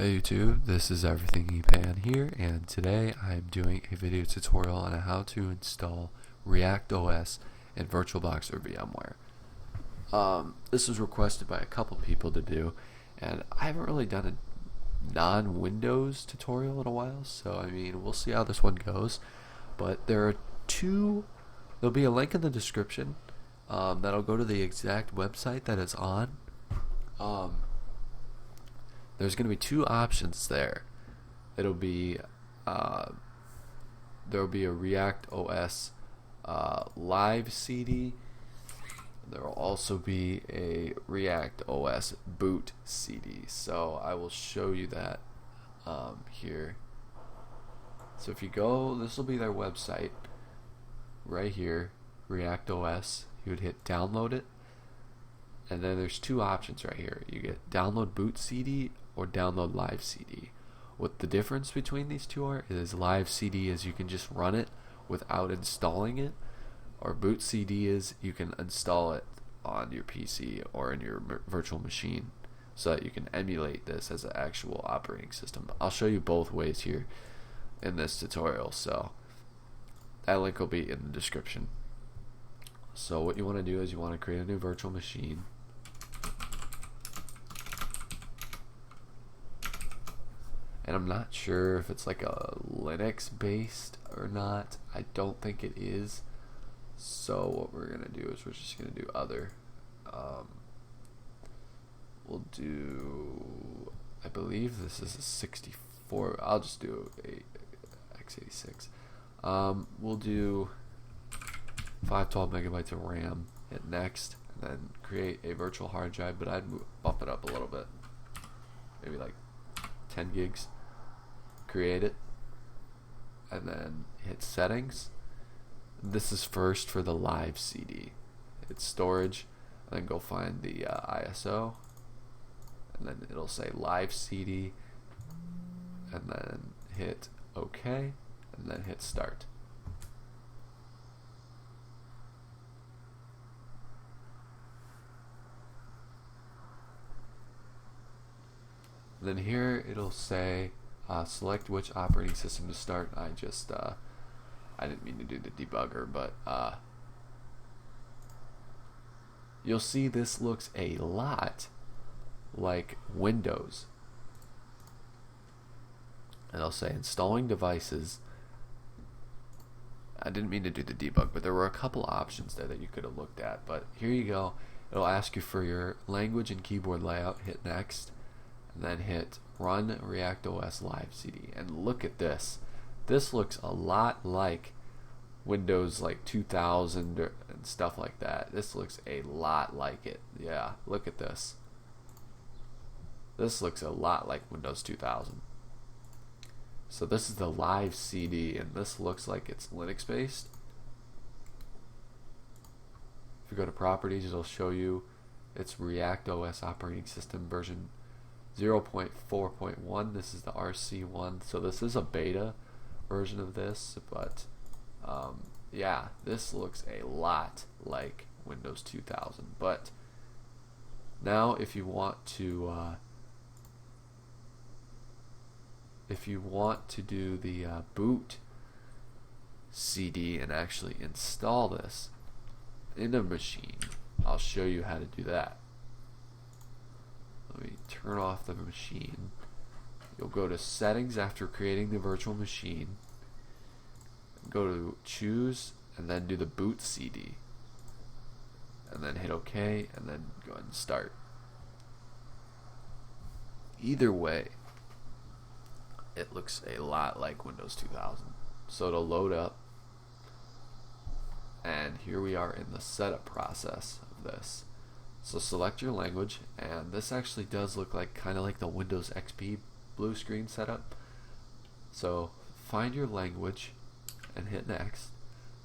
Hey YouTube, this is EverythingEpan here, and today I'm doing a video tutorial on how to install ReactOS in Virtualbox or VMware. This was requested by a couple people to do, and I haven't really done a non-Windows tutorial in a while, so I mean, we'll see how this one goes. But there'll be a link in the description that'll go to the exact website that it's on. There's going to be two options there. There'll be a ReactOS live CD. There will also be a ReactOS boot CD. So I will show you that here. So if you go, this will be their website right here, ReactOS. You would hit download it. And then there's two options right here. You get download boot CD or download live CD. What the difference between these two are is live CD is you can just run it without installing it, or boot CD is you can install it on your PC or in your virtual machine so that you can emulate this as an actual operating system. I'll show you both ways here in this tutorial, so that link will be in the description. So what you want to do is you want to create a new virtual machine. And I'm not sure if it's like a Linux based or not. I don't think it is. So what we're going to do is we're just going to do other. We'll do, I believe this is a 64. I'll just do a x86. We'll do 512 megabytes of RAM. Hit next, and then create a virtual hard drive, but I'd bump it up a little bit. Maybe like 10 gigs. Create it, and then hit settings. This is first for the live CD. Hit storage, and then go find the ISO, and then it'll say live CD, and then hit OK, and then hit start. Then here it'll say select which operating system to start. I didn't mean to do the debugger, but you'll see this looks a lot like Windows. And I'll say installing devices. I didn't mean to do the debug, but there were a couple options there that you could have looked at. But here you go. It'll ask you for your language and keyboard layout. Hit next. And then hit run ReactOS live CD, and look at this. This looks a lot like Windows like 2000 and stuff like that. This looks a lot like it. Yeah, look at this. This looks a lot like Windows 2000. So this is the live CD, and this looks like it's Linux based. If you go to properties, it'll show you it's ReactOS operating system version 0.4.1. This is the RC1, so this is a beta version of this, but yeah, this looks a lot like Windows 2000. But now if you want to do the boot CD and actually install this in a machine, I'll show you how to do that. Let me turn off the machine. You'll go to settings after creating the virtual machine. Go to choose and then do the boot CD. And then hit OK and then go ahead and start. Either way, it looks a lot like Windows 2000. So it'll load up. And here we are in the setup process of this. So select your language, and this actually does look like kind of like the Windows XP blue screen setup. So find your language and hit next,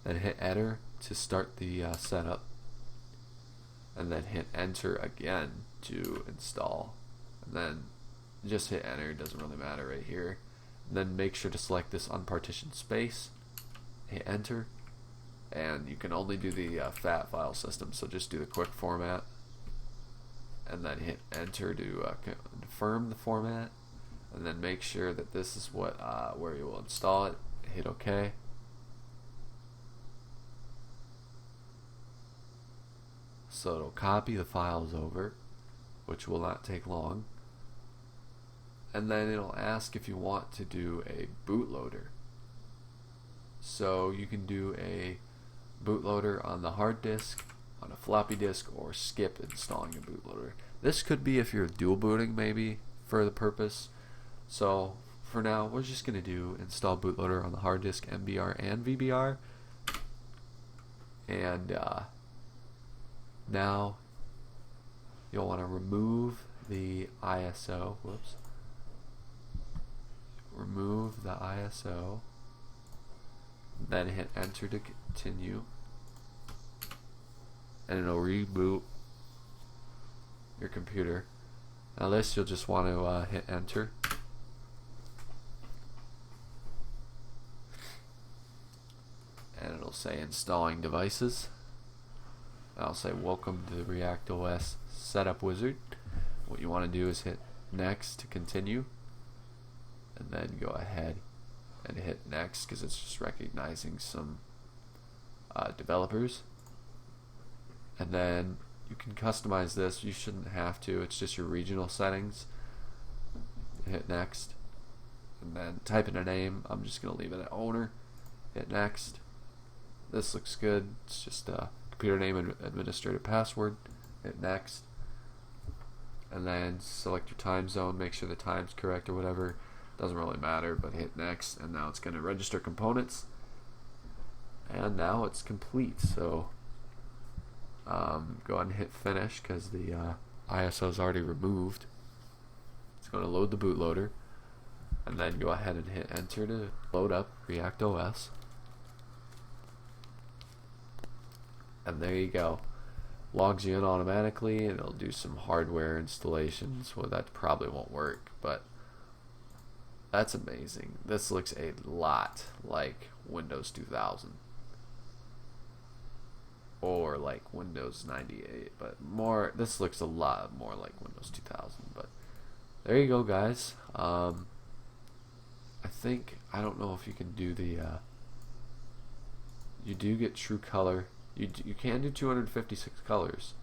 then hit enter to start the setup, and then hit enter again to install, and then just hit enter. It doesn't really matter right here. And then make sure to select this unpartitioned space, hit enter, and you can only do the FAT file system, so just do the quick format, and then hit enter to confirm the format, and then make sure that this is what where you will install it. Hit OK. So it'll copy the files over, which will not take long, and then it'll ask if you want to do a bootloader. So you can do a bootloader on the hard disk, on a floppy disk, or skip installing a bootloader. This could be if you're dual booting, maybe, for the purpose. So for now, we're just going to do install bootloader on the hard disk, MBR and VBR. And now you'll want to remove the ISO. Whoops. Remove the ISO. Then hit enter to continue. And it'll reboot your computer. Now this, you'll just want to hit enter. And it'll say installing devices. I'll say welcome to the ReactOS setup wizard. What you want to do is hit next to continue, and then go ahead and hit next because it's just recognizing some developers. And then you can customize this. You shouldn't have to. It's just your regional settings. Hit next, and then type in a name. I'm just going to leave it at owner. Hit next. This looks good. It's just a computer name and administrative password. Hit next, and then select your time zone. Make sure the time's correct or whatever. Doesn't really matter, but hit next, and now it's going to register components. And now it's complete. So go ahead and hit finish because the ISO is already removed. It's going to load the bootloader, and then go ahead and hit enter to load up ReactOS. And there you go. Logs you in automatically, and it'll do some hardware installations. Well, that probably won't work, but that's amazing. This looks a lot like Windows 2000. Or like Windows 98, but this looks a lot more like Windows 2000. But there you go, guys. I don't know if you can do the you do get true color. You can do 256 colors.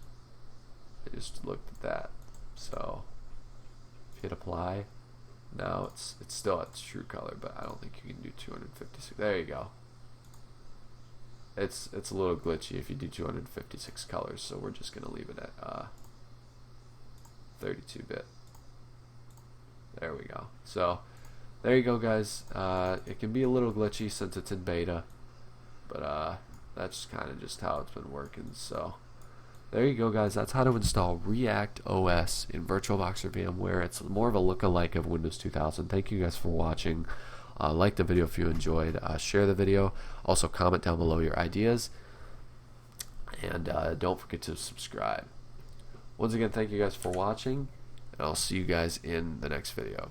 I just looked at that. So if you hit apply, now it's still at true color, but I don't think you can do 256. There you go. It's a little glitchy if you do 256 colors, so we're just gonna leave it at 32-bit. There we go. So there you go, guys. It can be a little glitchy since it's in beta, but that's kind of just how it's been working. So there you go, guys. That's how to install ReactOS in Virtualbox or VMware. It's more of a lookalike of Windows 2000. Thank you guys for watching. Like the video if you enjoyed. Share the video. Also comment down below your ideas. And don't forget to subscribe. Once again, thank you guys for watching. And I'll see you guys in the next video.